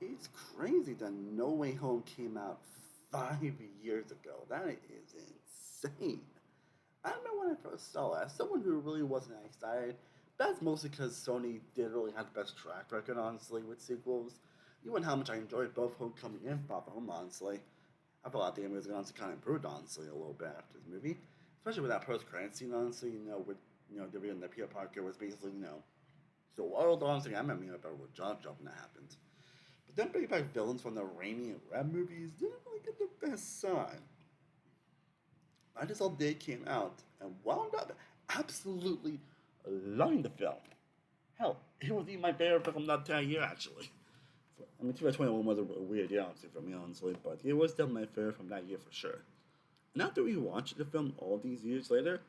It's crazy that No Way Home came out 5 years ago. That is insane. I remember when I first saw it, as someone who really wasn't that excited, that's mostly because Sony didn't really have the best track record, honestly, with sequels. Even how much I enjoyed both Homecoming and Far From Home, honestly. I felt like the movie was going to kind of improved, honestly, a little bit after this movie. Especially with that post-credit scene, honestly, with, the reveal that Peter Parker was basically, so world, honestly, I remember, about with John Jump when that happened. But then bringing back villains from the Raimi and Red movies didn't really get the best sign. I just saw Day came out and wound up absolutely loving the film. Hell, it was even my favorite film from that year, actually. I mean, 2021 was a weird year, honestly, for me, honestly, but it was definitely my favorite from that year for sure. And after rewatching the film all these years later,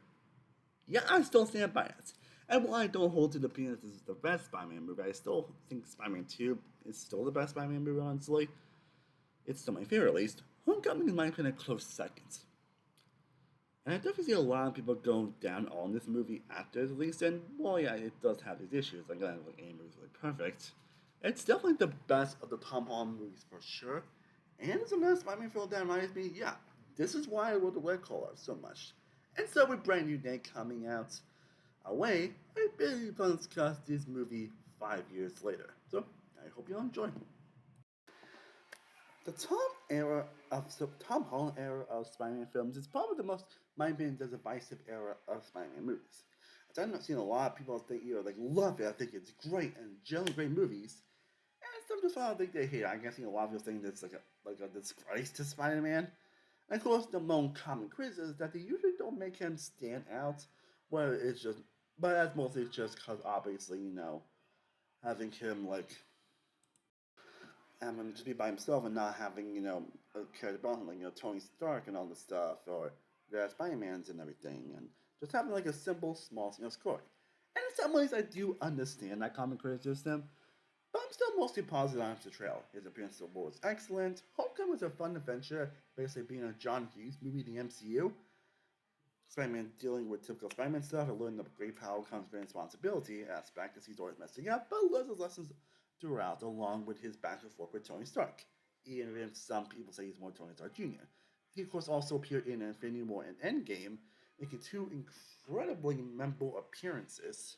yeah, I still stand by it. And while I don't hold to the opinion that this is the best Spider-Man movie, I still think Spider-Man 2 is still the best Spider-Man movie, honestly. It's still my favorite, at least. Homecoming is my opinion a close second. And I definitely see a lot of people go down on this movie after its release, and well, yeah, it does have these issues. Like, any movie's really perfect. It's definitely the best of the Tom Holland movies for sure. And it's another Spider-Man film that reminds me, yeah, this is why I wrote the Red Collar so much. And so with Brand New Day coming out away, I really fun to discuss this movie 5 years later. So I hope you enjoy. The Tom Holland era of Spider-Man films is probably the most, my opinion, the divisive era of Spider-Man movies. As I've not seen a lot of people think like love it, I think it's great and generally great movies, and some just I don't think they hate it. I guess a lot of people think it's like a disgrace to Spider-Man. And of course, the most common criticism is that they usually don't make him stand out, whether it's just, but that's mostly just because obviously having him just be by himself and not having, a character behind like, Tony Stark and all this stuff, or the Spider-Mans and everything, and just having like a simple, small, story. And in some ways, I do understand that common criticism, but I'm still mostly positive on the trail. His appearance in the war was excellent. Homecoming was a fun adventure, basically being a John Hughes movie in the MCU. Spider-Man dealing with typical Spider-Man stuff and learning the great power comes great responsibility aspect as he's always messing up, but learns his lessons throughout, along with his back and forth with Tony Stark. Even if some people say he's more Tony Stark Jr. He, of course, also appeared in Infinity War and Endgame, making two incredibly memorable appearances,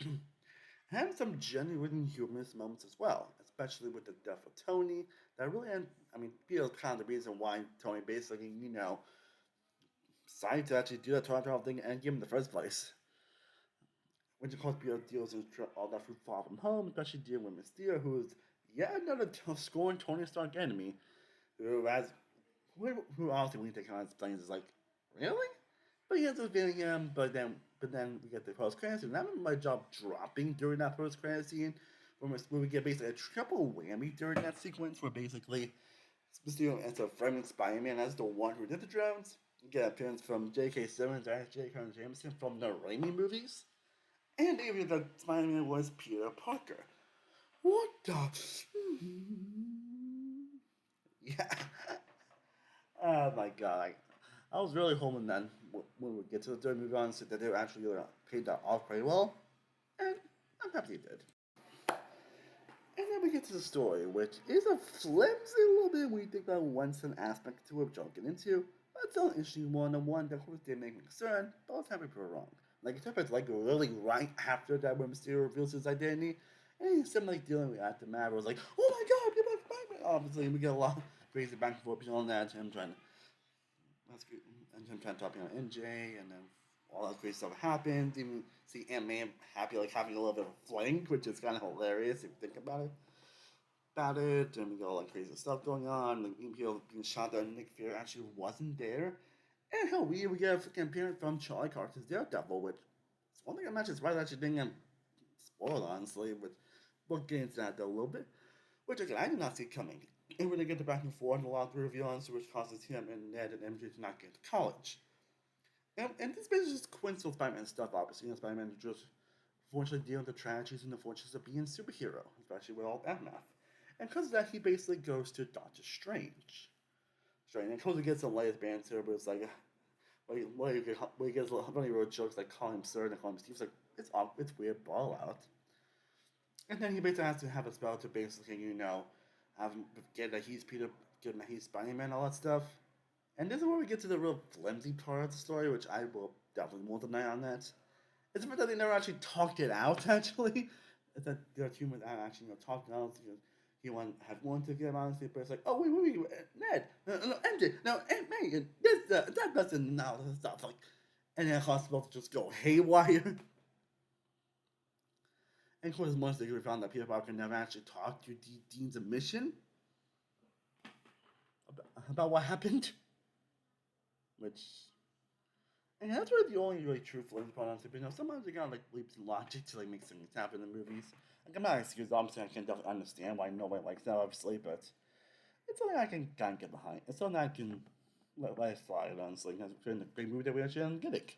and some genuine humorous moments as well, especially with the death of Tony. That really, I mean, feels kind of the reason why Tony basically, decided to actually do that Toronto thing and give him in the first place. Which of course deals with all that from Far From Home, especially dealing with Mysterio, who is yet another scoring Tony Stark enemy, who has who honestly when you take kind of explains is like, really? But he ends up getting him, but then we get the post credit scene. And I remember my job dropping during that post credit scene, where we get basically a triple whammy during that sequence, where basically Mysterio ends up framing Spider-Man as the one who did the drones. You get appearance from J.K. Simmons and J. Jonah Jameson from the Raimi movies. And even the Spider-Man was Peter Parker. What the? Yeah. Oh my god. I was really hoping then when we get to the third movie on that they actually paid that off pretty well. And I'm happy they did. And then we get to the story, which is a flimsy little bit when you think about one certain aspect to it, which I'll get into. But it's still an interesting one, and one that of course did make me concerned, but I was happy to prove wrong. Like, it happens like really right after that when Mysterio reveals his identity, and he's still like dealing with aftermath. I was like, oh my god, you're my Spider-Man! Obviously, we get a lot of crazy back and forth between that, him trying to, that's good, and him trying to talk about NJ, and then all that crazy stuff happens. Even see Aunt May happy, like having a little bit of a fling, which is kind of hilarious if you think about it and we got all like crazy stuff going on. Like people being shot that Nick Fury actually wasn't there. And hell, we get a freaking appearance from Charlie Cox's Daredevil, which is one thing I'm not just right actually didn't get spoiled honestly, but we'll get into that though a little bit. Which again I did not see coming. And when they get the back and forth and a lot of reveals, which causes him and Ned and MJ to not get to college. And this basically just coincides with Spider-Man stuff, obviously. Spider-Man just unfortunately dealing with the tragedies and the fortunes of being a superhero, especially with all that math. And because of that, he basically goes to Doctor Strange. Strange. And Cozy gets some latest banter, but it's like, he gets funny road jokes like calling him sir and calling him Steve. It's like, it's weird, ball out. And then he basically has to have a spell to basically, have him get that he's Peter, get that he's Spider-Man, all that stuff. And this is where we get to the real flimsy part of the story, which I will definitely won't deny on that. It's the fact that they never actually talked it out, actually. It's that the humans actually, talked it out. He had wanted to get him honestly, but it's like, oh, wait, Ned, no, MJ, no, Aunt May, and this, that doesn't, and all this stuff. Like, and then hospital to just go haywire. And of course, once they found that Peter Parker never actually talked to Dean's admission about what happened, which, and that's really the only really true flames part on But sometimes they got like leaps in logic to like make things happen in movies. Like I'm not excused, obviously I can definitely understand why nobody likes that, obviously, but it's something I can kind of get behind. It's something I can let it slide, honestly. That's a great movie that we actually didn't get it.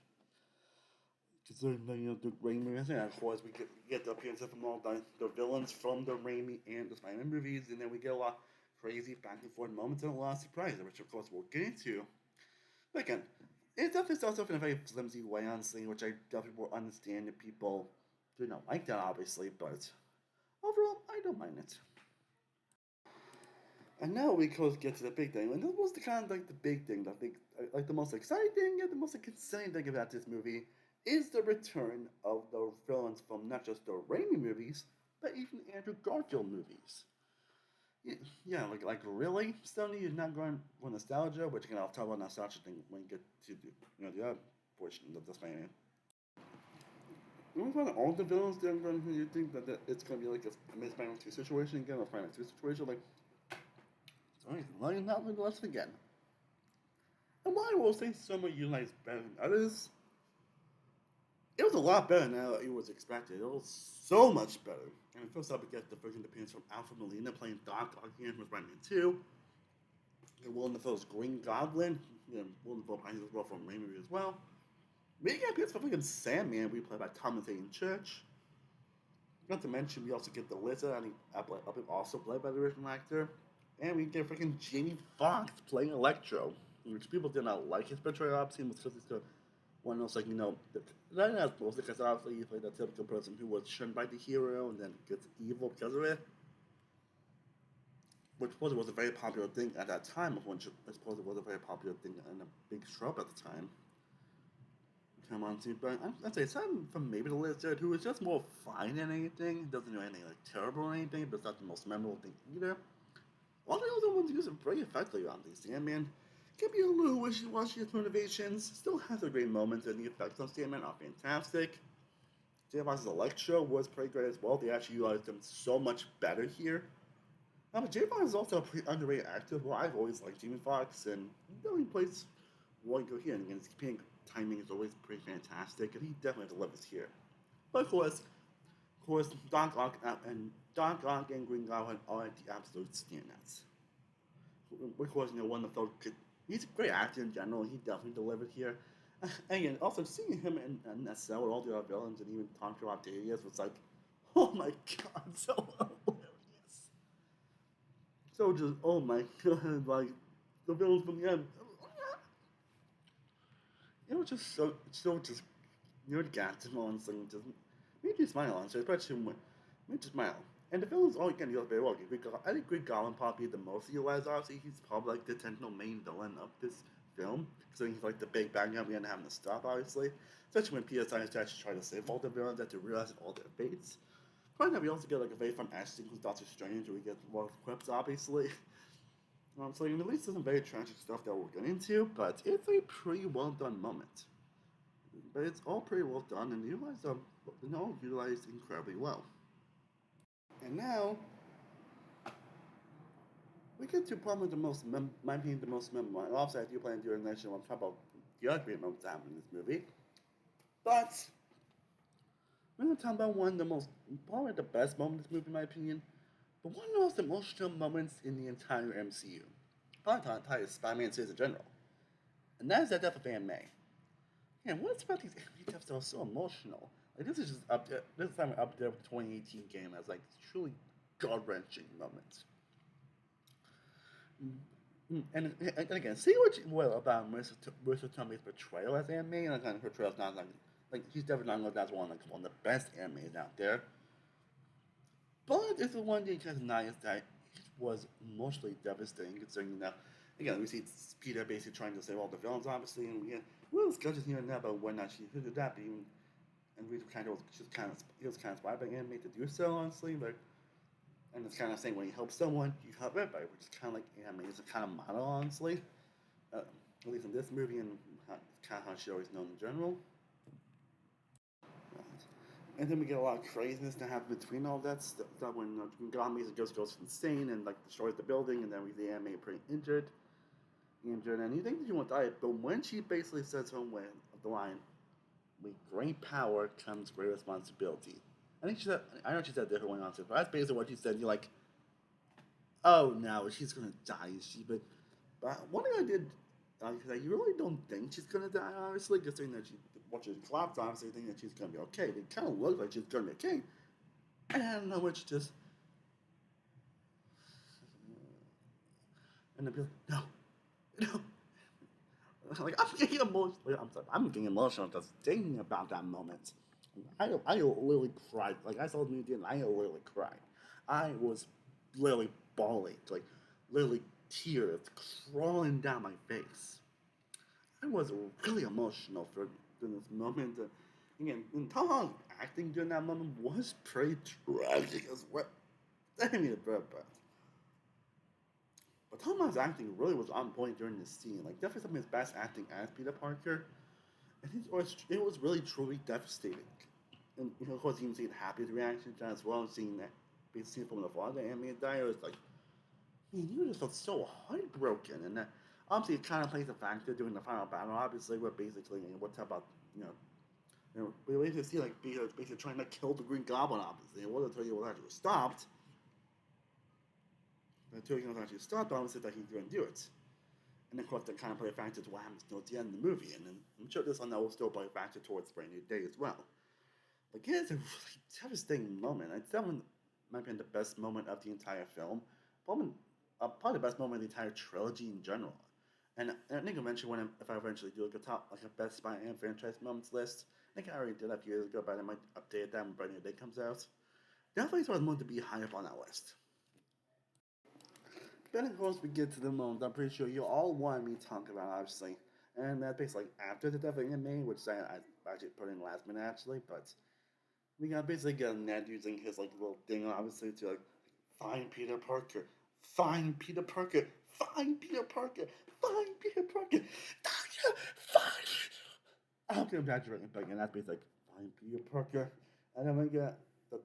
Considering the Raimi, and of course we get the appearances from all the villains from the Raimi and the Spider-Man movies, and then we get a lot of crazy back and forth moments and a lot of surprises, which of course we'll get into. But again, it definitely starts off in a very flimsy way, honestly, which I definitely will understand if people do not like that, obviously, but overall, I don't mind it. And now we get to the big thing, and this was the kind of like the big thing, like the most exciting thing and the most concerning thing about this movie is the return of the villains from not just the Raimi movies, but even Andrew Garfield movies. Yeah, like really, Sony is not going for nostalgia, which again I'll talk about nostalgia thing when we get to the other portion of this man. You know, about all the villains that are going to you think that it's going to be like a Miss Spider-Man 2 situation again, or Spider-Man 2 situation, like, sorry, lying out with us again. And why will say some of you like better than others? It was a lot better than it was expected. It was so much better. And first up, we get the first appearance from Alfred Molina playing Doc Ock here from Spider-Man 2. And Willem Dafoe's Green Goblin. Willem Dafoe plays as well from Raimi as well. We get appearance from fucking Sandman, replayed by Thomas Hayden Church. Not to mention, we also get the Lizard, and he also played by the original actor. And we get freaking Jamie Foxx playing Electro, which people did not like his portrayal, obviously, because he's the one else, like, not as mostly because obviously he played that typical person who was shunned by the hero and then gets evil because of it. Which was a very popular thing at that time, I suppose it was a very popular thing and a big trope at the time. Come on to, but I'd say aside from maybe the Lizard, who is just more fine than anything, doesn't do anything like terrible or anything, but it's not the most memorable thing either. All the other ones use it very effectively on these. Sandman can be a little wishy-washy with motivations, still has a great moment, and the effects on Sandman are fantastic. Jamie Foxx's Electro was pretty great as well. They actually utilized him so much better here. But Jamie Foxx is also a pretty underrated actor who I've always liked Jamie Foxx, and he plays one good here. And again, his comedic timing is always pretty fantastic, and he definitely delivers here. But of course, Doc Ock and Green Goblin are the absolute standouts. Of course, one of those he's a great actor in general. He definitely delivered here. And again, also seeing him in that cell with all the other villains and even talking to Octavius was like, oh my god, so hilarious. So just, oh my god, like the villains from the end. It was just so just got honestly, just made you smile honestly, especially when made you smile. And the villains all again, very well. I think Green Goblin probably the most utilized. Obviously, he's probably like the intentional main villain of this film, because he's like the big bad guy we end up having to stop, obviously. Especially when Peter decides to actually try to save all the villains, that to realize all their fates. Probably we also get like a very fun action sequence with Doctor Strange, where we get more quips, obviously. So at least there's some very tragic stuff that we'll get into, but it's a pretty well done moment. But it's all pretty well done and utilized incredibly well. And now we get to probably my opinion, the most memorable. And obviously, I do plan to do a next show. I'll talk about the other great moments that happened in this movie. But we're going to talk about one of the most, probably the best moments in this movie, in my opinion, but one of the most emotional moments in the entire MCU. Probably the entire Spider-Man series in general. And that is the death of Aunt May. And what's about these Aunt May deaths that are so emotional? Like, this is just up there, this time up there with the 2018 game as like truly gut-wrenching moments. And again, see what you will about Marissa Tomei's portrayal as Aunt May, and kind of portrayal is not like he's definitely not as one of the best Aunt Mays out there. But it's the one thing kind of nice that it was emotionally devastating considering that, again, we see Peter basically trying to save all the villains, obviously, and we get little discussions here and there about whether or not she could do that, but even, and we kind of was just kind of he was kind of inspired by anime to do so, honestly. But and it's kind of saying when you help someone, you help everybody, which is kind of like anime is a kind of motto, honestly. Uh, at least in this movie and kind of how she always known in general. And then we get a lot of craziness that happens between all that stuff when God basically just goes insane and like destroys the building, and then we see Anime pretty injured, and you think that you won't die, but when she basically says her way of the line, "With great power comes great responsibility." I think she said, I know she said different one on it, but that's basically what she said. You're like, oh no, she's gonna die, is she? But one thing I did, like, you really don't think she's gonna die, honestly, considering that she watches the collapse, obviously, think that she's gonna be okay. It kind of looks like she's gonna be okay. And I don't know, which just, and then be like, no, no. Like I'm getting emotional. I'm sorry, I'm getting emotional just thinking about that moment. I literally cried. Like I saw the movie and I literally cried. I was literally bawling, like literally tears crawling down my face. I was really emotional for during this moment. Again, and Tom Holland's acting during that moment was pretty tragic as well. I mean, a bad breath. But Tom Holland's acting really was on point during this scene. Like definitely some of his best acting as Peter Parker. And it was really truly devastating. And of course, you can see Happy's reaction to that as well, seeing that, being seen from the father and me and Dyer was like, man, you just felt so heartbroken. And that obviously it kind of plays a factor during the final battle. Obviously, we're basically, what's about, we basically see like Peter basically trying to kill the Green Goblin. Obviously, it wasn't until he was actually stopped. Until he was actually stopped, obviously that he couldn't do it. And of course, that kind of play a factor to what happens towards the end of the movie. And then I'm sure this one that will still play a factor towards Brand New Day as well. But yeah, it's a really devastating moment. It's that one might be the best moment of the entire film. Probably the best moment of the entire trilogy in general. And I think eventually, if I eventually do like a top, like a best Spider-Man franchise moments list, I think I already did that a few years ago, but I might update that when Brand New Day comes out. Definitely sort of want to be high up on that list. Then of course we get to the moment I'm pretty sure you all want me to talk about, obviously. And that's basically after the death of Aunt May, which I actually put in last minute actually, but we got basically get Ned using his like little thing obviously to like find Peter Parker. Find Peter Parker. Find Peter Parker. Find Peter Parker. Find. I'm gonna exaggerate, but again, that's basically like find Peter Parker. And then we get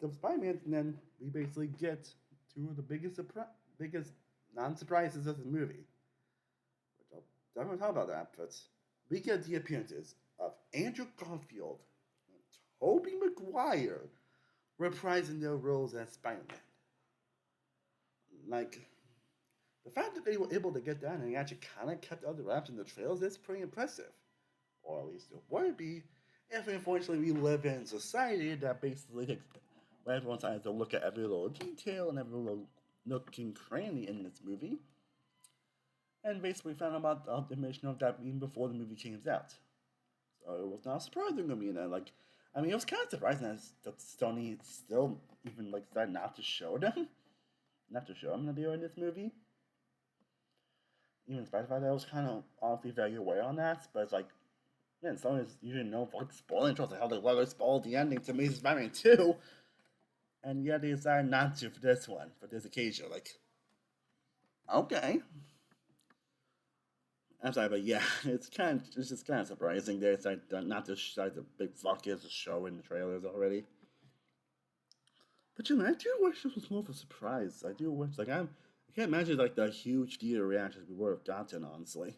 the Spider-Man, and then we basically get two of the biggest non-surprises of the movie. Which I'll definitely talk about that, but we get the appearances of Andrew Garfield and Tobey Maguire reprising their roles as Spider-Man. Like, the fact that they were able to get that and they actually kind of kept other raps in the trails is pretty impressive. Or at least it would be if, unfortunately, we live in a society that basically takes, where everyone has to look at every little detail and every little nook and cranny in this movie. And basically found out about the information of that even before the movie came out. So it was not surprising to me that, like, I mean, it was kind of surprising that Sony still even, like, decided not to show them. Not to show them that they were in this movie. Even despite the fact that I was kind of honestly very aware on that, but it's like, man, Sony's usually known for like, spoiling shows, like how they literally spoiled the ending to Amazing Spider-Man 2, and yet they decided not to for this one, for this occasion. Like, okay. I'm sorry, but yeah, it's just kind of surprising they decided not to decide the big fuck is to show in the trailers already. But you know, I do wish this was more of a surprise. I do wish, I can't imagine like the huge theater reactions we would have gotten, honestly.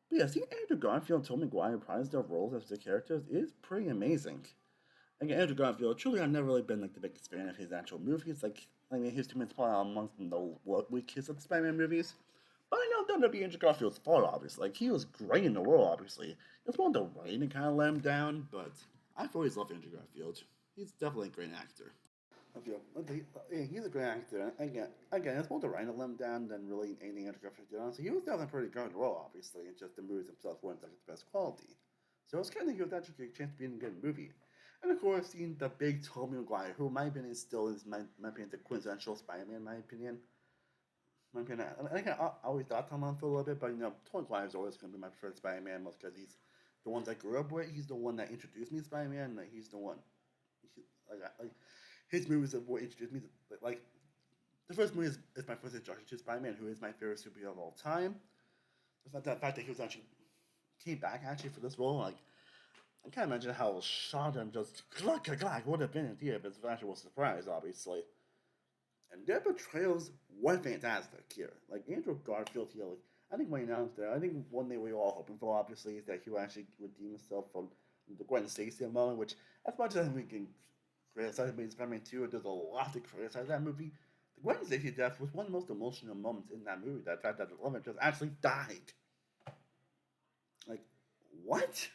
But yeah, seeing Andrew Garfield and Tom McGuire reprise their roles as the characters is pretty amazing. Again, Andrew Garfield, truly, I've never really been like the biggest fan of his actual movies. Like, I mean, his two minutes probably amongst the weakest of the Spider-Man movies. But I know that would be Andrew Garfield's fault, obviously. Like, he was great in the role, obviously. It's one of the writing that kind of let him down, but I've always loved Andrew Garfield. He's definitely a great actor. He's a great actor. Again, it's more the writing that let him down than really anything Andrew Garfield did. Honestly, he was definitely pretty good in the role, obviously. It's just the movies themselves weren't like the best quality. So it's kind of he was actually a chance to be in a good movie. And of course, seeing the big Tobey Maguire, who might have been still is my opinion the quintessential Spider-Man, in my opinion. My opinion. I think I always thought Tom Holland for a little bit, but Tobey Maguire is always going to be my preferred Spider-Man, most because he's the ones I grew up with. He's the one that introduced me to Spider-Man. Like he's the one. Like his movies are what introduced me. Like the first movie is my first introduction to Spider-Man, who is my favorite superhero of all time. It's not that fact that he was actually came back actually for this role. Like I can't imagine how shocked and just clack would have been in theater, but it's actually was a surprise, obviously. And their portrayals were fantastic here. Like Andrew Garfield here, like I think when he announced that, I think one thing we were all hoping for, obviously, is that he would actually redeem himself from the Gwen Stacy moment. Which, as much as we can criticize Spider-Man 2, there's a lot to criticize that movie. The Gwen Stacy death was one of the most emotional moments in that movie. That fact that the woman just actually died. Like, what?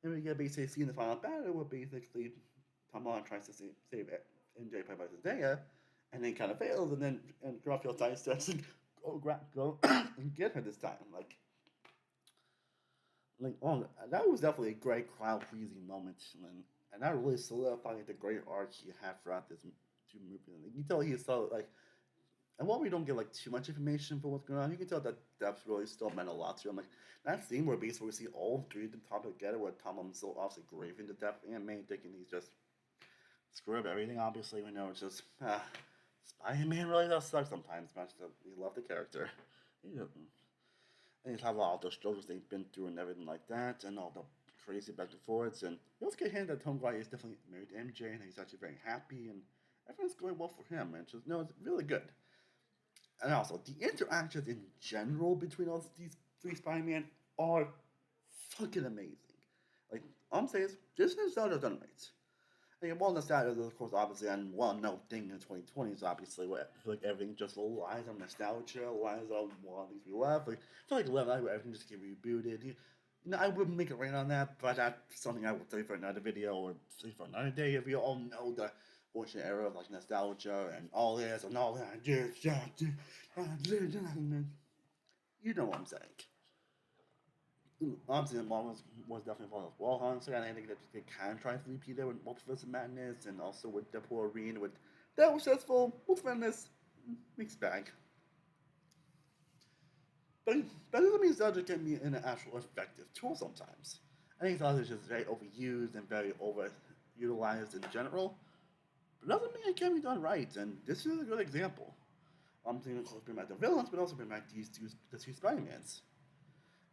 And we get basically see in the final battle where basically Tom Holland tries to save MJ by Zendaya, and then kind of fails, and then Garfield decides to actually go and get her this time. Like oh, that was definitely a great crowd pleasing moment, and that really solidified the great arc he had throughout this two movies. And you can tell he so like, and while we don't get like too much information for what's going on, you can tell that depth really still meant a lot to him. Like that scene where basically we see all three of them talk together, where Tom Holland's so obviously grieving the death and May thinking he's just screw up everything. Obviously, we know it's just Spider-Man really does suck sometimes. Much that we love the character. He doesn't. And he's had all the struggles they've been through and everything like that, and all the crazy back and forths. And you also get hint that Tom Guy is definitely married to MJ, and he's actually very happy, and everything's going well for him. And just no, it's really good. And also, the interactions in general between all these three Spider-Man are fucking amazing. Like, I'm saying, Disney and Zelda done right. And one of the sad is, of course, obviously, and one no thing in 2020 is obviously where I feel like everything just relies on nostalgia, relies on what things we love. Like, I feel like Love Live, everything just get rebooted. I wouldn't make it rain on that, but that's something I will say for another video or say for another day. If you all know the fortunate era of like nostalgia and all this and all that, you know what I'm saying. Obviously, the mom was definitely involved as well, honestly. And I think that they can try to repeat it with Multiverse of Madness and also with Deadpool Arena. With that was successful. Multiverse Madness, mixed bag. But that doesn't mean Zelda can be an actual effective tool sometimes. I think Zelda is just very overused and very overutilized in general. But it doesn't mean it can be done right, and this is a good example. I'm thinking, of course, bring back the villains, but also bring back the two Spider-Mans.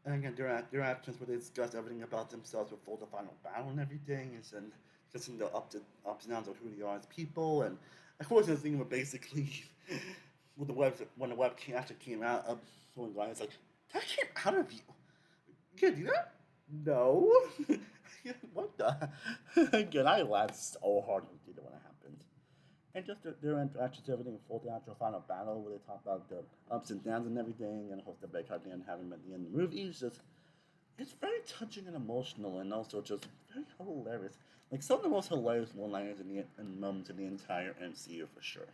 And again, their actions where they discuss everything about themselves before the final battle and everything, and just in the ups and downs of who they are as people. And of course, the thing where basically, with when the web actually came out of someone it's like, that came out of you. You can't do that? No. What the? Again, I laughed so hard when it happened. And just their interactions, everything before the actual final battle, where they talk about the ups and downs and everything, and of course the big hug and having at the end of the movie. It's very touching and emotional, and also just very hilarious. Like some of the most hilarious one-liners in moments in the entire MCU for sure.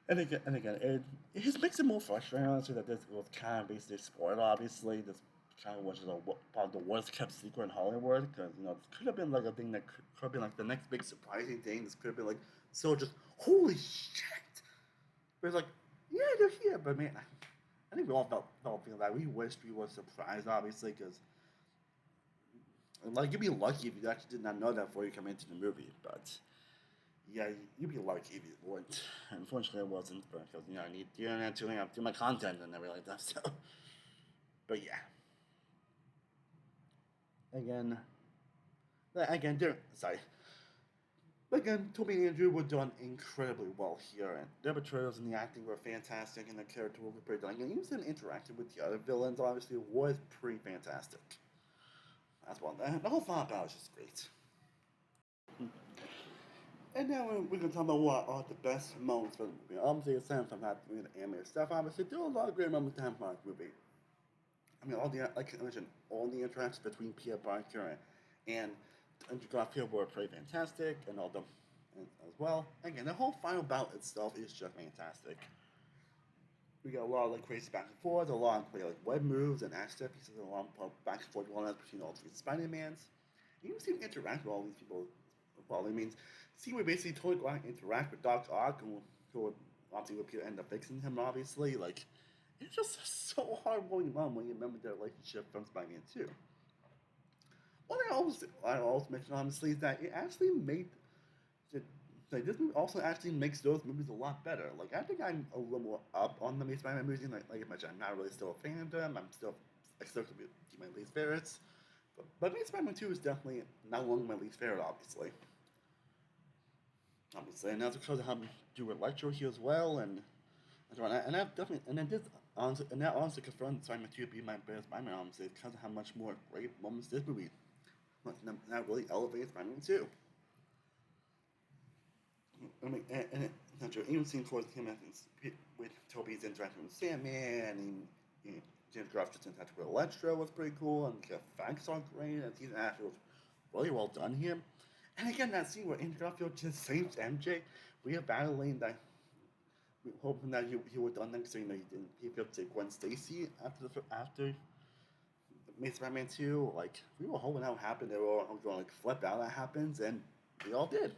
And again, it just makes it more frustrating, honestly, that this was kind of basically spoiled. Obviously, this kind of was just probably the worst kept secret in Hollywood, because this could have been like a thing that could have been like the next big surprising thing. This could have been like so just holy shit. But it's like yeah, they're here, but man, I think we all felt feeling that we wished we were surprised, obviously, because like you'd be lucky if you actually did not know that before you come into the movie, but yeah, you'd be lucky if you weren't. Unfortunately, it wasn't because I need the internet to do my content and everything like that. So, but yeah, again, sorry. But again, Toby and Andrew were done incredibly well here, and their portrayals and the acting were fantastic, and the character were pretty done. And even interacting with the other villains, obviously, was pretty fantastic. That's one. The whole final battle was just great. And now we're going to talk about what are the best moments for the movie. Obviously, aside from that, the animated stuff, obviously, there are a lot of great moments to have in the movie. I mean, like I mentioned, all the interactions between Peter Parker and Andrew Garfield were pretty fantastic, and all them as well. Again, the whole final bout itself is just fantastic. We got a lot of like crazy back and forth, a lot of like web moves and action set pieces, a lot of back and forth one between all three Spider-Mans. You see him interact with all these people. Well, it means see we basically totally go out and interact with Doctor Ock, who would obviously would end up fixing him. Obviously, like it's just so hard-boiling mom when you remember their relationship from Spider-Man 2. One thing I always mention honestly is that it actually made it, like this movie also actually makes those movies a lot better. Like I think I'm a little more up on the Spider-Man movies. Like I mentioned, I'm not really still a fan of them. I still could be my least favorites. But Amazing Spider-Man 2 is definitely not one of my least favorite, obviously, and that's because of how do Electro here as well, and that definitely and then this honestly and that honestly confirmed Spider-Man 2 to be my best Spider-Man honestly because of how much more great moments this movie that really elevates Spider-Man 2. I mean, and even seeing towards him with Toby's interaction with Sandman and James Garfield's interaction with Electro was pretty cool, and the effects are great, and the season actually was really well done here. And again, that scene where Andrew Garfield just saves MJ, we are battling that, hoping that he would done next, so he didn't. He could take Gwen Stacy after Amazing Spider-Man 2. Like we were hoping that would happen. They were all going to like flip out that happens, and we all did.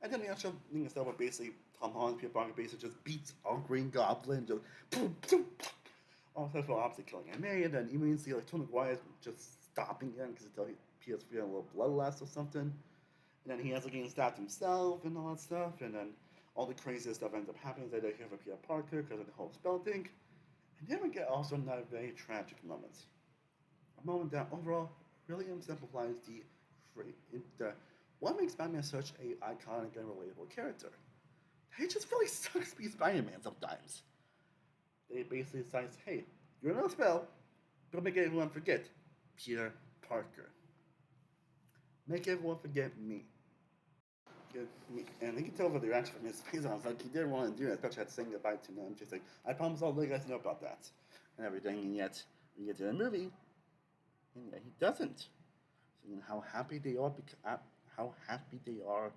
And then the actual thing itself where basically Tom Holland, Peter Parker basically just beats our Green Goblin, just boom, boom, all for obviously killing him. And then even you see like Tony McGuire just stopping him because Peter's feeling a little bloodlust or something. And then he has like getting stabbed himself and all that stuff. And then all the craziest stuff ends up happening. They hear for Peter Parker because of the whole spell thing. And then we get also another very tragic moment. A moment that overall really exemplifies the what makes Batman such a iconic and relatable character. He just really sucks to be Spider-Man sometimes. They basically decide, hey, you're not a spell, don't make everyone forget Peter Parker. Make everyone forget me. And you can tell by the reaction from his face on, it's like he didn't want to do it, especially at saying goodbye to them. Just like, I promise I'll let you guys know about that. And everything, and yet, we get to the movie, and yet he doesn't. So, how happy they are, how happy they are,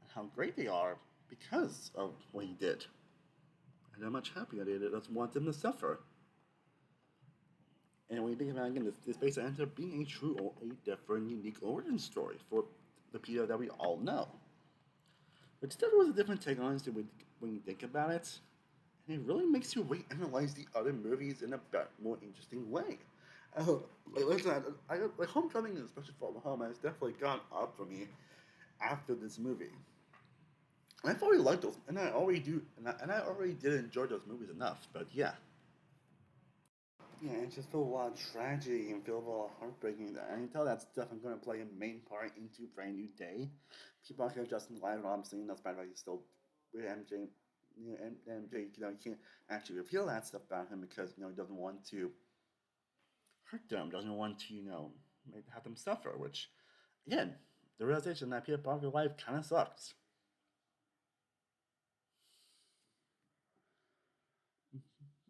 and how great they are because of what he did. And how much happier they doesn't want them to suffer. And when you think about it again, this basically ends up being a true, or a different, unique origin story for the Peter that we all know. Which definitely was a different take on it when you think about it. And it really makes you reanalyze the other movies in a more interesting way. Listen, like Homecoming, especially Far From Home, has definitely gone up for me after this movie. And I've already liked those, and I already do, and I already did enjoy those movies enough. But yeah, it just feel a lot of tragedy and feel a lot of heartbreaking. I can tell that stuff I'm going to play a main part into Brand New Day. People are Justin Live, obviously, that's by the way, he's still with MJ. MJ, you can't actually reveal that stuff about him because, he doesn't want to hurt them, doesn't want to, have them suffer, which, again, the realization that Peter Parker's life kind of sucks.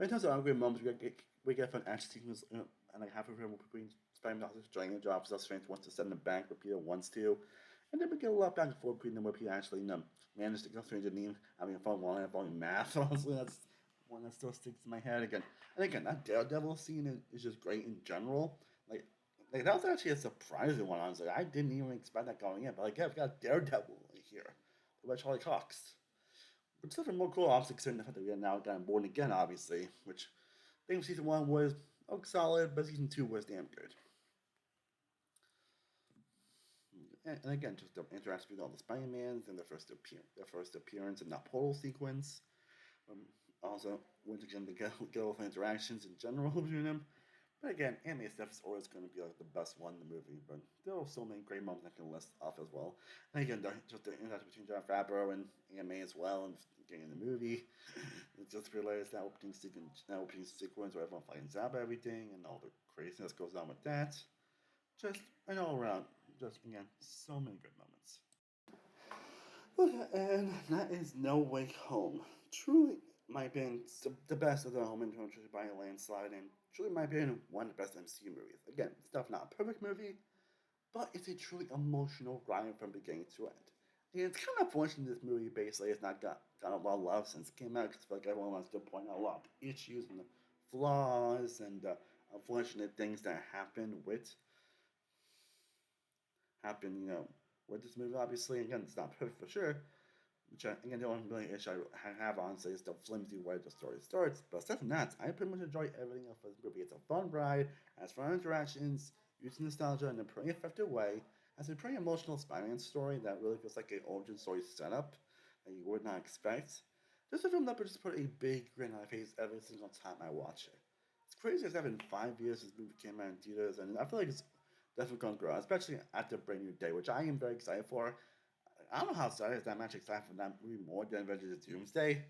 In terms of angry moments, we get fun action sequences, and like half of him between Spider-Man enjoying a job, so Strange wants to send him back, but Peter wants to. And then we get a lot back and forth between them where Peter actually managed to get Strange and Neem having fun while I'm falling math. Honestly, that's one that still sticks in my head again. And again, that Daredevil scene is just great in general. Like that was actually a surprising one, honestly. I didn't even expect that going in, but like, yeah, we've got Daredevil here, by Charlie Cox. Which is definitely more cool, obviously, considering the fact that we are now gotten born again, obviously. Which I think season 1 was solid, but season 2 was damn good. And again, just the interaction with all the Spider-Mans and their first appearance in that portal sequence. Also, once again, the get off interactions in general between them. But again, anime stuff is always going to be like the best one in the movie. But there are so many great moments I can list off as well. And again, just the interaction between Jon Favreau and anime as well, and getting the movie. It just realized that opening sequence where everyone fighting Zaba everything, and all the craziness goes on with that. Just an all around, just again, so many good moments. And that is No Way Home. Truly, my opinion, the best of the home inventory by a landslide, and truly, my opinion, one of the best MCU movies. Again, it's definitely not a perfect movie, but it's a truly emotional ride from beginning to end. And it's kind of unfortunate this movie basically has not got a lot of love since it came out because I feel like everyone wants to point out a lot of issues and the flaws and the unfortunate things that happen with happen, with this movie. Obviously, again, it's not perfect for sure. Which again, the only really issue I have honestly is the flimsy way the story starts. But aside from that, I pretty much enjoy everything of this movie. It's a fun ride, has fun interactions, using nostalgia in a pretty effective way. Has a pretty emotional Spider-Man story that really feels like an origin story setup that you would not expect. This is a film that just put a big grin on my face every single time I watch it. It's crazy it's been 5 years since the movie came out in theaters, and I feel like it's definitely going to grow, especially after Brand New Day, which I am very excited for. I don't know how excited I'm actually excited for that movie more than Avengers Doomsday,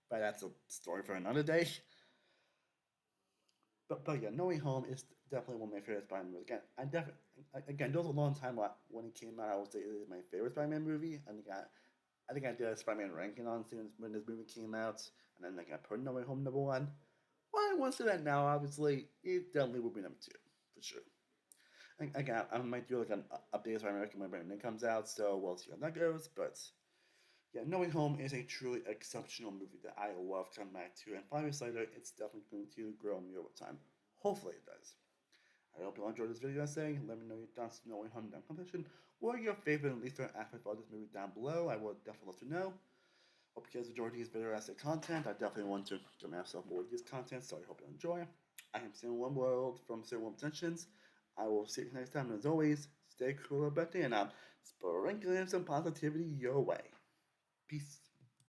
but that's a story for another day. But yeah, No Way Home is definitely one of my favorite Spider-Man movies. Again, there was a long time when it came out. I would say it is my favorite Spider-Man movie. I think I did a Spider-Man ranking on since when this movie came out, and then like I put No Way Home number one. Well, I won't say that now. Obviously, it definitely will be number two for sure. Again, I might do like an update Spider-Man ranking when it comes out, so we'll see how that goes. But yeah, No Way Home is a truly exceptional movie that I love coming back to, and 5 years later, it's definitely going to grow on me over time. Hopefully, it does. I hope you enjoyed this video essay. Let me know your thoughts on No Way Home down competition. What are your favorite and least favorite aspects of this movie down below? I would definitely love to know. Hope you guys enjoyed these video essay content. I definitely want to give myself more of this content, so I hope you enjoy. I am Sam One World from Sam One Intentions. I will see you next time, and as always, stay cool about it, and I'm sprinkling some positivity your way. Peace.